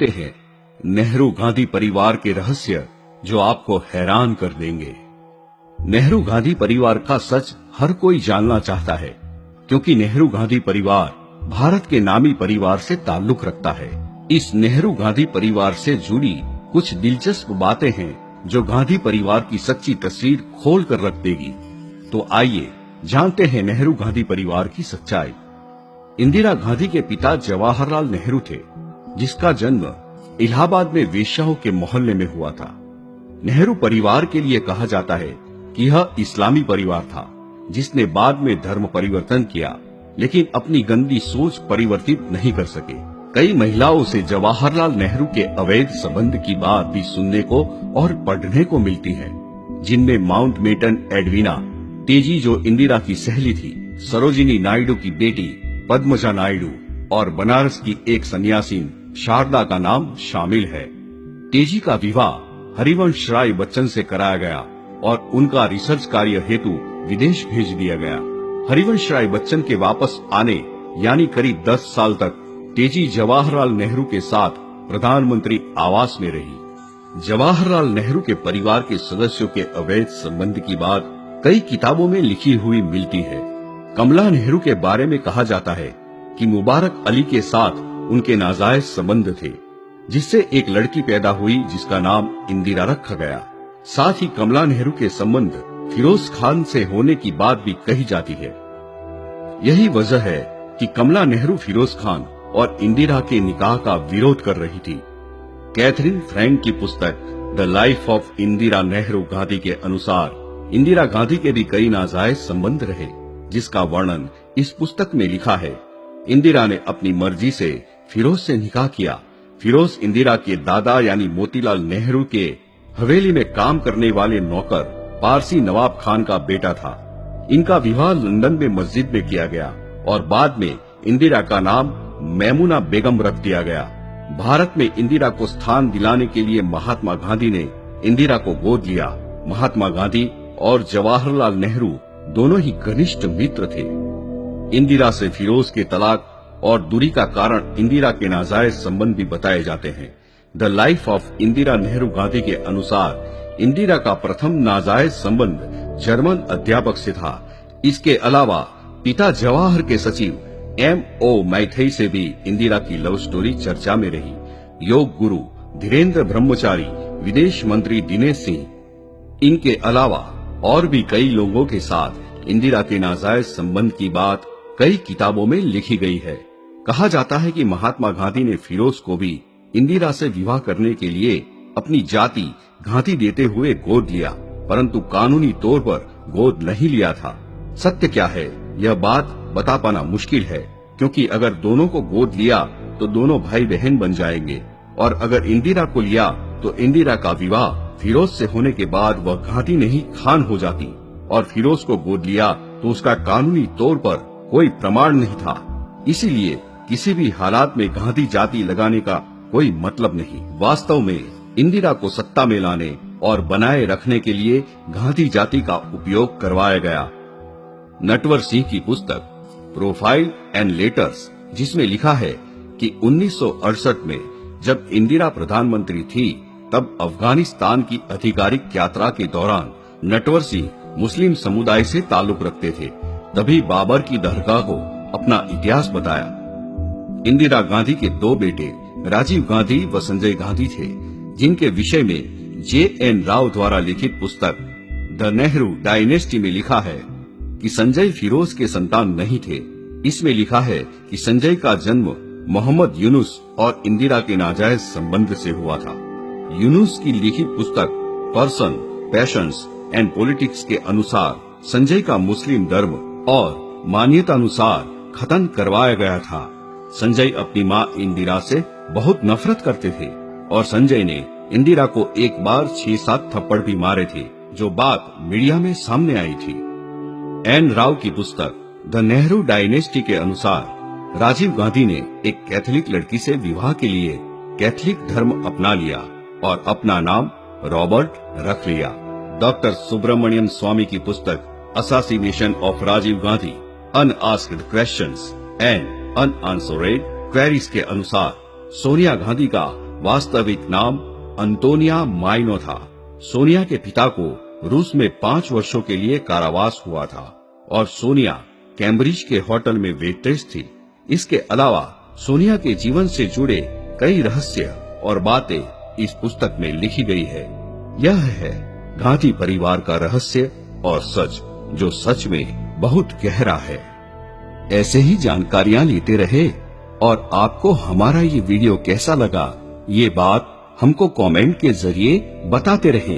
जानते हैं नेहरू गांधी परिवार के रहस्य जो आपको हैरान कर देंगे। नेहरू गांधी परिवार का सच हर कोई जानना चाहता है, क्योंकि नेहरू गांधी परिवार भारत के नामी परिवार से ताल्लुक रखता है। इस नेहरू गांधी परिवार से जुड़ी कुछ दिलचस्प बातें हैं जो गांधी परिवार की सच्ची तस्वीर खोल कर रख देगी। तो आइए जानते हैं नेहरू गांधी परिवार की सच्चाई। इंदिरा गांधी के पिता जवाहरलाल नेहरू थे, जिसका जन्म इलाहाबाद में वेश्याओं के मोहल्ले में हुआ था। नेहरू परिवार के लिए कहा जाता है कि यह इस्लामी परिवार था, जिसने बाद में धर्म परिवर्तन किया, लेकिन अपनी गंदी सोच परिवर्तित नहीं कर सके। कई महिलाओं से जवाहरलाल नेहरू के अवैध संबंध की बात भी सुनने को और पढ़ने को मिलती है, जिनमें माउंटबेटन एडविना तेजी जो इंदिरा की सहेली थी, सरोजिनी नायडू की बेटी पद्मजा नायडू और बनारस की एक सन्यासीन शारदा का नाम शामिल है। तेजी का विवाह हरिवंश राय बच्चन से कराया गया और उनका रिसर्च कार्य हेतु विदेश भेज दिया गया। हरिवंश राय बच्चन के वापस आने यानी करीब 10 साल तक तेजी जवाहरलाल नेहरू के साथ प्रधानमंत्री आवास में रही। जवाहरलाल नेहरू के परिवार के सदस्यों के अवैध संबंध की बात कई किताबों में लिखी हुई मिलती है। कमला नेहरू के बारे में कहा जाता है कि मुबारक अली के साथ उनके नाजायज संबंध थे, जिससे एक लड़की पैदा हुई जिसका नाम इंदिरा रखा गया। साथ ही कमला नेहरू के संबंध फिरोज खान से होने की बात भी कही जाती है। यही वजह है कि कमला नेहरू फिरोज खान और इंदिरा के निकाह का विरोध कर रही थी। कैथरीन फ्रैंक की पुस्तक the life of Indira Nehru Gandhi के अनुसार इंदिरा गांधी के भी कई नाजायज संबंध रहे, जिसका वर्णन इस पुस्तक में लिखा है। इंदिरा ने अपनी मर्जी से फिरोज से निकाह किया। फिरोज इंदिरा के दादा यानी मोतीलाल नेहरू के हवेली में काम करने वाले नौकर पारसी नवाब खान का बेटा था। इनका विवाह लंदन में मस्जिद में किया गया और बाद में इंदिरा का नाम मैमुना बेगम रख दिया गया। भारत में इंदिरा को स्थान दिलाने के लिए महात्मा गांधी ने इंदिरा को गोद लिया। महात्मा गांधी और जवाहरलाल नेहरू दोनों ही घनिष्ठ मित्र थे। इंदिरा से फिरोज के तलाक और दूरी का कारण इंदिरा के नाजायज संबंध भी बताए जाते हैं। The life of Indira Nehru Gandhi के अनुसार इंदिरा का प्रथम नाजायज संबंध जर्मन अध्यापक से था। इसके अलावा पिता जवाहर के सचिव M.O. मैथई से भी इंदिरा की लव स्टोरी चर्चा में रही। योग गुरु धीरेन्द्र ब्रह्मचारी, विदेश मंत्री दिनेश सिंह, इनके अलावा और भी कई लोगों के साथ इंदिरा के नाजायज संबंध की बात कई किताबों में लिखी गई है। कहा जाता है कि महात्मा गांधी ने फिरोज को भी इंदिरा से विवाह करने के लिए अपनी जाति गांधी देते हुए गोद लिया, परंतु कानूनी तौर पर गोद नहीं लिया था। सत्य क्या है यह बात बता पाना मुश्किल है, क्योंकि अगर दोनों को गोद लिया तो दोनों भाई बहन बन जाएंगे, और अगर इंदिरा को लिया तो इंदिरा का विवाह फिरोज से होने के बाद वह गांधी नहीं खान हो जाती, और फिरोज को गोद लिया तो उसका कानूनी तौर पर कोई प्रमाण नहीं था। इसीलिए किसी भी हालात में गांधी जाति लगाने का कोई मतलब नहीं। वास्तव में इंदिरा को सत्ता में लाने और बनाए रखने के लिए गांधी जाति का उपयोग करवाया गया। नटवर सिंह की पुस्तक प्रोफाइल एंड लेटर्स, जिसमें लिखा है कि 1968 में जब इंदिरा प्रधानमंत्री थी, तब अफगानिस्तान की आधिकारिक यात्रा के दौरान नटवर सिंह मुस्लिम समुदाय से ताल्लुक रखते थे। तभी बाबर की दरगाह को अपना इतिहास बताया। इंदिरा गांधी के 2 बेटे राजीव गांधी व संजय गांधी थे, जिनके विषय में J.N. राव द्वारा लिखित पुस्तक द नेहरू डायनेस्टी में लिखा है कि संजय फिरोज के संतान नहीं थे। इसमें लिखा है कि संजय का जन्म मोहम्मद यूनुस और इंदिरा के नाजायज संबंध से हुआ था। यूनुस की लिखित पुस्तक पर्सन, पैशंस एंड पॉलिटिक्स के अनुसार संजय का मुस्लिम धर्म और मान्यता अनुसार खतन करवाया गया था। संजय अपनी मां इंदिरा से बहुत नफरत करते थे और संजय ने इंदिरा को एक बार 6-7 थप्पड़ भी मारे थे, जो बात मीडिया में सामने आई थी। एन राव की पुस्तक द नेहरू डायनेस्टी के अनुसार राजीव गांधी ने एक कैथोलिक लड़की से विवाह के लिए कैथोलिक धर्म अपना लिया और अपना नाम रॉबर्ट रख लिया। डॉक्टर सुब्रमण्यम स्वामी की पुस्तक assassination of Rajiv Gandhi, unasked questions and unanswered queries के अनुसार सोनिया गांधी का वास्तविक नाम अंतोनिया माइनो था। सोनिया के पिता को रूस में 5 वर्षों के लिए कारावास हुआ था और सोनिया कैम्ब्रिज के होटल में वेट्रेस थी। इसके अलावा सोनिया के जीवन से जुड़े कई रहस्य और बातें इस पुस्तक में लिखी गई है। यह है गांधी परिवार का रहस्य और सच, जो सच में बहुत गहरा है। ऐसे ही जानकारियां लेते रहे और आपको हमारा ये वीडियो कैसा लगा, ये बात हमको कमेंट के जरिए बताते रहे।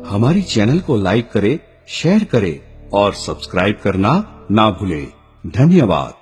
हमारी चैनल को लाइक करें, शेयर करें और सब्सक्राइब करना ना भूलें। धन्यवाद।